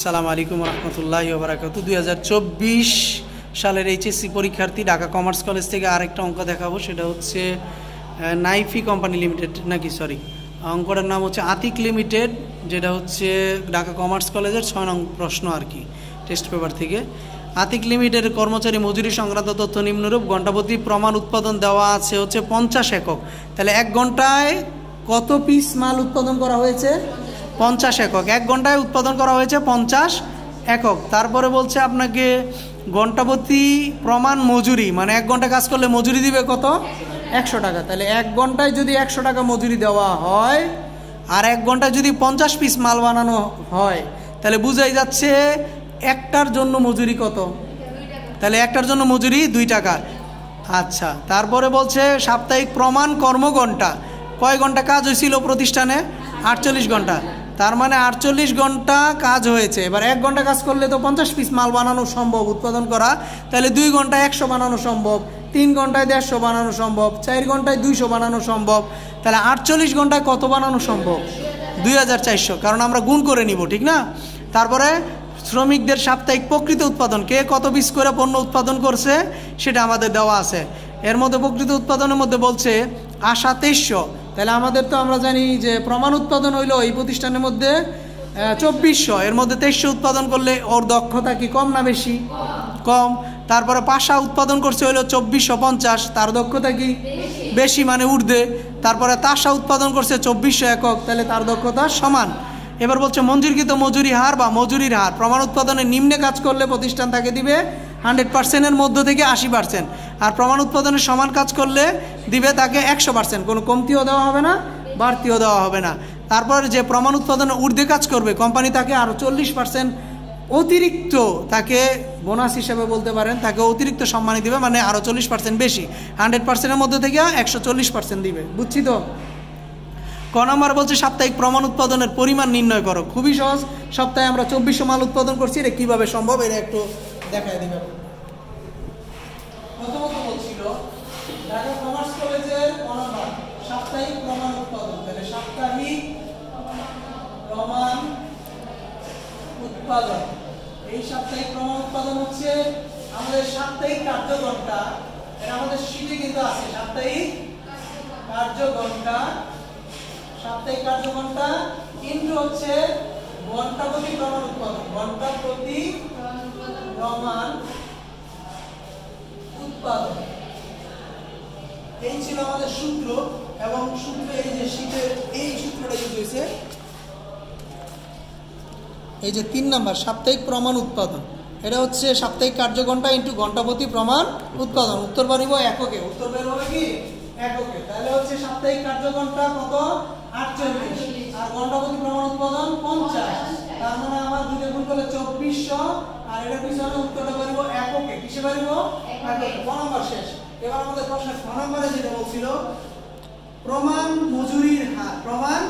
আসসালামু আলাইকুম রহমতুল্লাহি ওয়া বারাকাতুহু। 2024 সালের এইচএসসি পরীক্ষার্থী ঢাকা কমার্স কলেজ থেকে আরেকটা অঙ্ক দেখাবো। সেটা হচ্ছে নাইফি কোম্পানি লিমিটেড অঙ্কটার নাম হচ্ছে আতিক লিমিটেড, যেটা হচ্ছে ঢাকা কমার্স কলেজের 6 নং প্রশ্ন আর কি, টেস্ট পেপার থেকে। আতিক লিমিটেডের কর্মচারী মজুরি সংক্রান্ত তথ্য নিম্নরূপ। ঘণ্টাপ্রতি প্রমাণ উৎপাদন দেওয়া আছে হচ্ছে 50 একক। তাহলে 1 ঘন্টায় কত পিস মাল উৎপাদন করা হয়েছে? 50 একক। 1 ঘন্টায় উৎপাদন করা হয়েছে 50 একক। তারপরে বলছে আপনাকে ঘণ্টাপ্রতি প্রমাণ মজুরি, মানে 1 ঘন্টা কাজ করলে মজুরি দিবে কত? 100 টাকা। তাহলে 1 ঘন্টায় যদি 100 টাকা মজুরি দেওয়া হয় আর 1 ঘন্টায় যদি 50 পিস মাল বানানো হয়, তাহলে বুঝাই যাচ্ছে একটার জন্য মজুরি কত? তাহলে একটার জন্য মজুরি 2 টাকা। আচ্ছা, তারপরে বলছে সাপ্তাহিক প্রমাণ কর্মঘণ্টা। কয় ঘন্টা কাজ হয়েছিল প্রতিষ্ঠানে? 48 ঘন্টা। তার মানে 48 ঘন্টা কাজ হয়েছে। এবার 1 ঘন্টা কাজ করলে তো 50 পিস মাল বানানো সম্ভব, উৎপাদন করা। তাহলে 2 ঘন্টায় 100 বানানো সম্ভব, 3 ঘন্টায় 150 বানানো সম্ভব, 4 ঘন্টায় 200 বানানো সম্ভব। তাহলে 48 ঘন্টায় কত বানানো সম্ভব? 2400, কারণ আমরা গুণ করে নিব, ঠিক না? তারপরে শ্রমিকদের সাপ্তাহিক প্রকৃত উৎপাদন, কে কত পিস করে পণ্য উৎপাদন করছে সেটা আমাদের দেওয়া আছে। এর মধ্যে প্রকৃত উৎপাদনের মধ্যে বলছে আশা 2300। তাহলে আমাদের তো আমরা জানি যে প্রমাণ উৎপাদন হইলো এই প্রতিষ্ঠানের মধ্যে 2400, এর মধ্যে 2300 উৎপাদন করলে ওর দক্ষতা কি কম না বেশি? কম। তারপরে পাশা উৎপাদন করছে হইলো 2450, তার দক্ষতা কি বেশি, মানে ঊর্ধ্বে। তারপরে তাসা উৎপাদন করছে 2400 একক, তাহলে তার দক্ষতা সমান। এবার বলছে মঞ্জুরকৃত মজুরি হার বা মজুরির হার। প্রমাণ উৎপাদনের নিম্নে কাজ করলে প্রতিষ্ঠান তাকে দিবে 100%-এর মধ্য থেকে 80%, আর প্রমাণ উৎপাদনের সমান কাজ করলে দিবে তাকে 100%। কোনো কমতিও দেওয়া হবে না, বাড়তিও দেওয়া হবে না। তারপর যে প্রমাণ উৎপাদনের ঊর্ধ্বে কাজ করবে, কোম্পানি তাকে আরও 40% অতিরিক্ত, তাকে বোনাস হিসেবে বলতে পারেন, তাকে অতিরিক্ত সম্মানী দিবে, মানে আরও 40% বেশি। 100%-এর মধ্যে থেকে 140% দিবে। বুঝছি তো? ক নম্বর বলছে সাপ্তাহিক প্রমাণ উৎপাদনের পরিমাণ নির্ণয় করো। খুবই সহজ। সপ্তাহে আমরা 2400 মাল উৎপাদন করছি, এটা কীভাবে সম্ভব এটা একটু দেখায় দিবে। প্রথমত বলছিল ঢাকা কমার্স কলেজের সাপ্তাহিক প্রমাণ উৎপাদন। তাহলে সাপ্তাহিক প্রমাণ উৎপাদন, এই সাপ্তাহিক প্রমাণ উৎপাদন হচ্ছে আমাদের সাপ্তাহিক কার্যঘণ্টা। এটা আমাদের শীটে কিন্তু আছে, সাপ্তাহিক কার্যঘণ্টা। সাপ্তাহিক কার্যঘণ্টা কিন্তু হচ্ছে ঘন্টা প্রতি প্রমাণ উৎপাদন, ঘন্টা প্রতি প্রমাণ উৎপাদন। এই ছিল আমাদের সূত্র, এবং সূত্রে এই যে শীটের এই সূত্রটা ইউজ হয়েছে, এই যে 3 নাম্বার সাপ্তাহিক প্রমাণ উৎপাদন। এটা হচ্ছে সাপ্তাহিক কার্যঘণ্টা ইন্টু ঘন্টা প্রতি প্রমাণ উৎপাদন। উত্তর বাড়িব এককে, উত্তর বের হবে কি এককে। তাহলে হচ্ছে সাপ্তাহিক কার্যঘণ্টা কত? 48, আর ঘন্টা প্রতি প্রমাণ উৎপাদন 50। তার মানে আমার দুইটা গুণ করলে 2400, আর এটা পিছনে উত্তরটা বাড়িব এককে। কিসে বাড়িব? এককে। 1 নম্বর শেষ। এবার আমাদের প্রশ্ন 6 নম্বরে যেটা বলছিল প্রমাণ মজুরির হার, প্রমাণ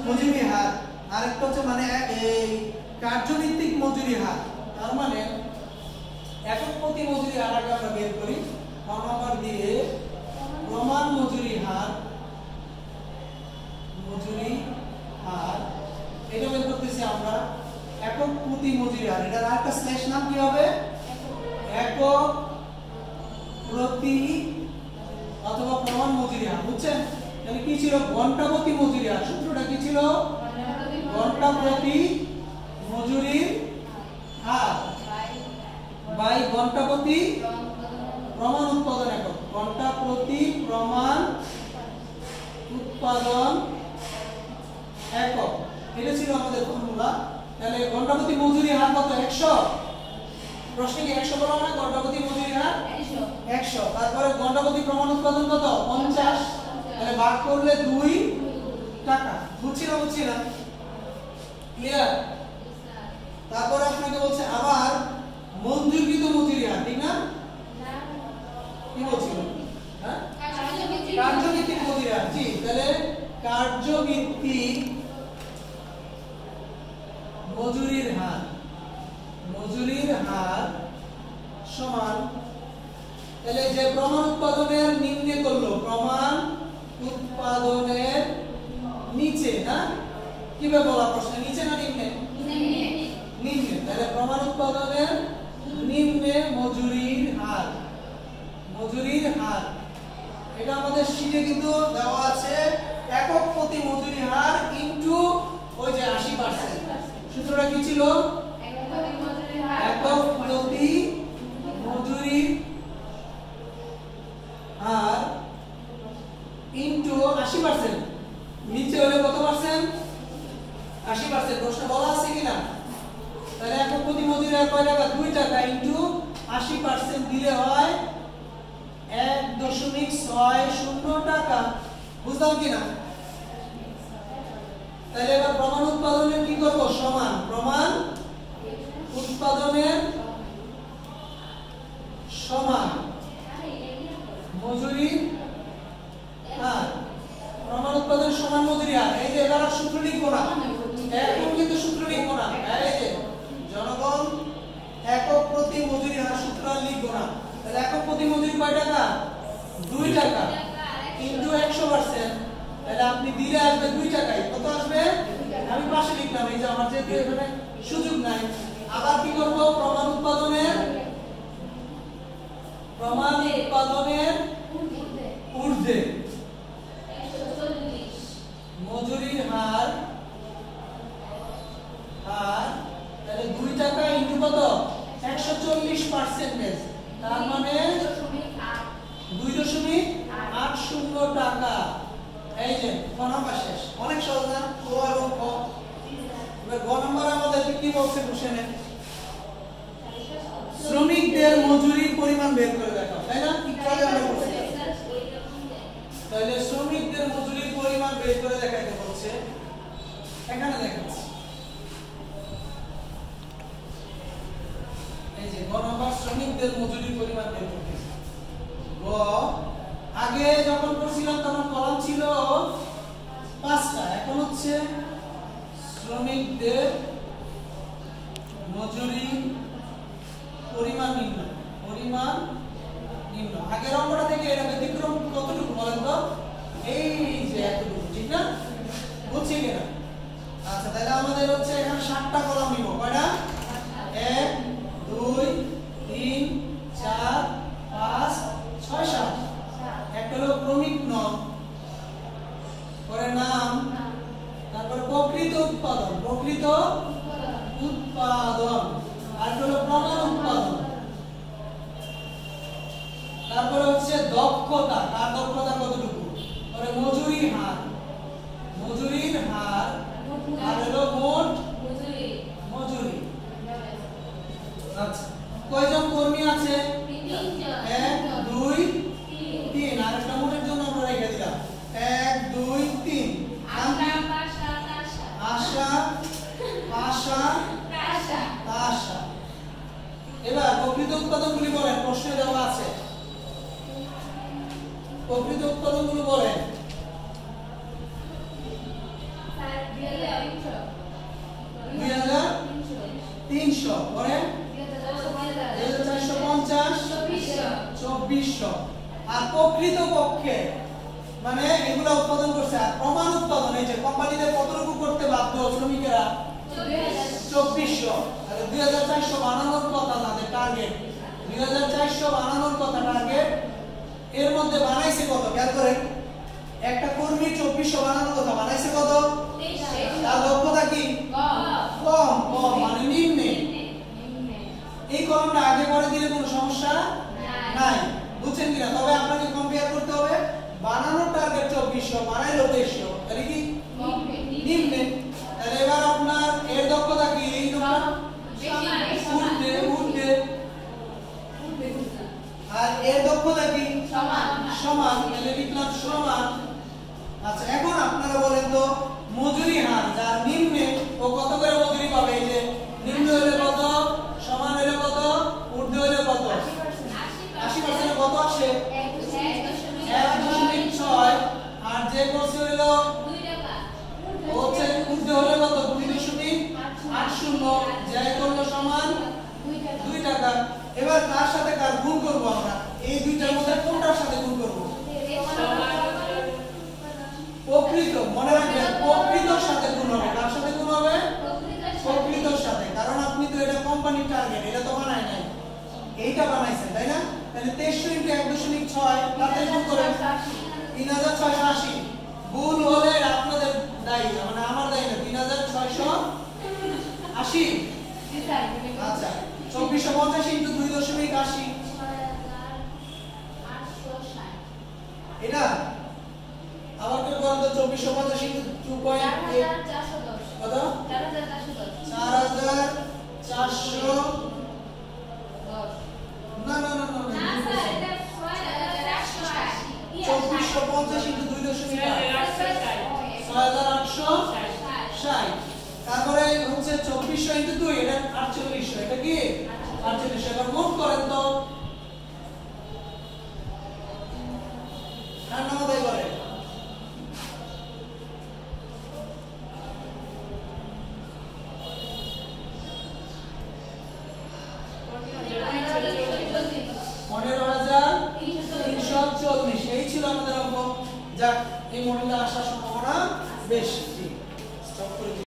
মজুরি হার। আরেকটা হচ্ছে মানে এই কার্যভিত্তিক মজুরি হার। তার মানে একক প্রতি মজুরি হার আগে আমরা বের করি। 6 নম্বর দিয়ে প্রমাণ মজুরি হার, মজুরি হার এটা বের করতেছি আমরা। একক প্রতি মজুরি হার, এটার আরেকটা স্ল্যাশ নাম কি হবে? একক প্রতি অথবা প্রমাণ মজুরি হার। বুঝছেন? তাহলে কি ছিল? ঘন্টা প্রতি মজুরি হার। সূত্রটা কি ছিল? ঘন্টা প্রতি মজুরির হার বাই ঘন্টা প্রতি প্রমাণ উৎপাদন একক। ঘন্টা প্রতি প্রমাণ উৎপাদন একক, এটা ছিল আমাদের ফর্মুলা। তাহলে ঘন্টা প্রতি মজুরি হার কত? 100। প্রশ্নে কি 100 বলা না? ঘন্টা প্রতি মজুরি হার 100। তারপরে ঘন্টা প্রতি প্রমাণ উৎপাদন কত? 50। তাহলে ভাগ করলে 2 টাকা। বুঝছি না? বুঝছি না? ক্লিয়ার? তারপরে আপনাকে বলছে আবার মঞ্জুরকৃত মজুরি হার, ঠিক না? কি বলছিল? হ্যাঁ, কার্যভিত্তিক মজুরি হার। জি, তাহলে কার্যভিত্তিক মজুরির হার, মজুরির হার সমান। তাহলে যে প্রমাণ উৎপাদনের নিম্নে করলো, প্রমাণ উৎপাদনের নিচে, না কিভাবে বলা? প্রশ্ন নিচে না নিম্নে? নিম্নে। প্রমাণ উৎপাদনের নিম্নে মজুরির হার, মজুরির হার এটা আমাদের শীটে কিন্তু দেওয়া আছে একক প্রতি মজুরি হার ইনটু ওই যে 80%। সূত্রটা কি ছিল? একক প্রতি মজুরি হার ইনটু 80%। নিচে হলে কত পার্সেন্ট? 80%। প্রশ্ন বলা আছে কিনা? তাহলে একক প্রতি মজুরি হার কয় টাকা? 2 টাকা ইনটু 80% দিলে হয় 1.60 টাকা। বুঝলাম কিনা? তাহলে এবার প্রমাণ উৎপাদনের কি করব? সমান প্রমাণ উৎপাদনের সমান মজুরি হার, প্রমাণ উৎপাদনের সমান মজুরি হার। এই যে এবার সূত্র লিখবো না, এখন কিন্তু সূত্র লিখবো না। এই যে জনগণ একক প্রতি মজুরি হার সূত্র লিখবো না। তাহলে একক প্রতি মজুরি কয় টাকা? 2 টাকা ইনটু 100%। তাহলে আপনি দিলে আসবে 2 টাকায়। কত আসবে? আমি পাশে লিখলাম, এই যে আমার যেহেতু এখানে সুযোগ নাই। আবার কি করব? প্রমাণ উৎপাদনের ঊর্ধ্বে মজুরির হার, তাহলে 2 টাকা ইনটু কত? 140%। তার মানে 2.80 টাকা। এই যে ক নাম্বার শেষ। অনেক সহজ না? ক এবং খ। এবার গ নাম্বার আমাদের কি বলছে কোশ্চেনে? শ্রমিকদের মজুরির পরিমাণ বের করে দেখাও, তাই না? একটু আগে আমরা করছি। তাহলে শ্রমিকদের মজুরির পরিমাণ বের করে দেখাইতে বলছে। এখানে দেখাচ্ছি, এই যে গ নাম্বার শ্রমিকদের মজুরির পরিমাণ বের করতে। গ আগে যখন করছিলাম তখন কলাম ছিল 5টা, এখন হচ্ছে শ্রমিকদের মজুরি পরিমাণ নির্ণয়। আগের অঙ্কটা থেকে এটা ব্যতিক্রম কতটুকু বলেন তো? এই যে এতটুকু, ঠিক না? বুঝছি কিনা? আচ্ছা, তাহলে আমাদের হচ্ছে এখানে 7টা কলাম নিব। কয়টা? 1 2 3 4 5 6 7। একটা হলো ক্রমিক নং, পরে নাম, তারপর প্রকৃত উৎপাদন, আর হলো প্রমাণ উৎপাদন, তারপরে হচ্ছে দক্ষতা, কার দক্ষতা কতটুকু, পরে মজুরির হার, আর হলো মোট মজুরি। আচ্ছা, কয়জন কর্মী আছে? 1 2 3। আর একটা মোটের জন্য আমরা রেখে দিলাম 1 2 3। আশা। এবার প্রকৃত উৎপাদনগুলি বলেন, প্রশ্নে দেওয়া আছে। প্রকৃত উৎপাদনগুলো বলেন। 2300, পরে 2450, 2400। আর প্রকৃত পক্ষে মানে এগুলা উৎপাদন করছে। আর প্রমাণ উৎপাদন, এই যে কোম্পানিতে কতটুকু করতে বাধ্য শ্রমিকেরা? 2400। তাহলে 2400 বানানোর কথা তাদের টার্গেট। 2400 বানানোর কথা টার্গেট। এর মধ্যে বানাইছে কত? খেয়াল করেন, একটা কর্মী 2400 বানানোর কথা, বানাইছে কত? তার দক্ষতা কি? কম মানে নিম্নে। এই কলমটা আগে পরে দিলে কোনো সমস্যা নাই। বুঝছেন কিনা? তবে আপনাকে কম্পেয়ার করতে হবে। বানানোর টার্গেট 2400, বানাইলো 2300, তাহলে কি নিম্নে। তাহলে এবার আপনার এর দক্ষতা কি? এই উঠবে। আর এর দক্ষতা কি? সমান। তাহলে লিখলাম সমান। আচ্ছা, এখন আপনারা বলেন তো মজুরি হার যার নিম্নে ও কত করে মজুরি পাবে? এই যে নিম্ন হলে কত, সমান হলে কত, ঊর্ধ্ব হলে কত? 80% কত আসে? 1.6। আর যে করছে হলো 2 টাকা, হচ্ছে ঊর্ধ্ব হলে কত? 2.80। যাই করলো সমান 2 টাকা। এবার কার সাথে কার গুণ করব আমরা? এই দুইটার মধ্যে কোনটার সাথে গুণ করব? প্রকৃত। মনে রাখবেন, প্রকৃতর সাথে গুণ হবে। কার সাথে গুণ হবে? প্রকৃতর সাথে। কারণ আপনি তো এটা কোম্পানির টার্গেট, এটা তো বানায় নাই, এইটা বানাইছেন তাই না? তাহলে 2300 × 1.6 তাড়াতাড়ি গুণ করেন, 3680। ভুল হলে আপনাদের দায়ী, মানে আমার দায়ী না। 3680। আচ্ছা 2450 × 2.80 এটা আবার করে বলেন তো। 2450 × 2.8 কত? 4410। না না না না স্যার এটা 2450 × 2.8 6860। তারপরে হচ্ছে 2400 × 2 এটা 4800। এটা কি 4800? এবার গুণ করেন তো। কার নাম আদায় করে? এই ছিল আমাদের অঙ্ক। যাক, এই মডেলটা আসার সম্ভাবনা বেশি। স্টপ করে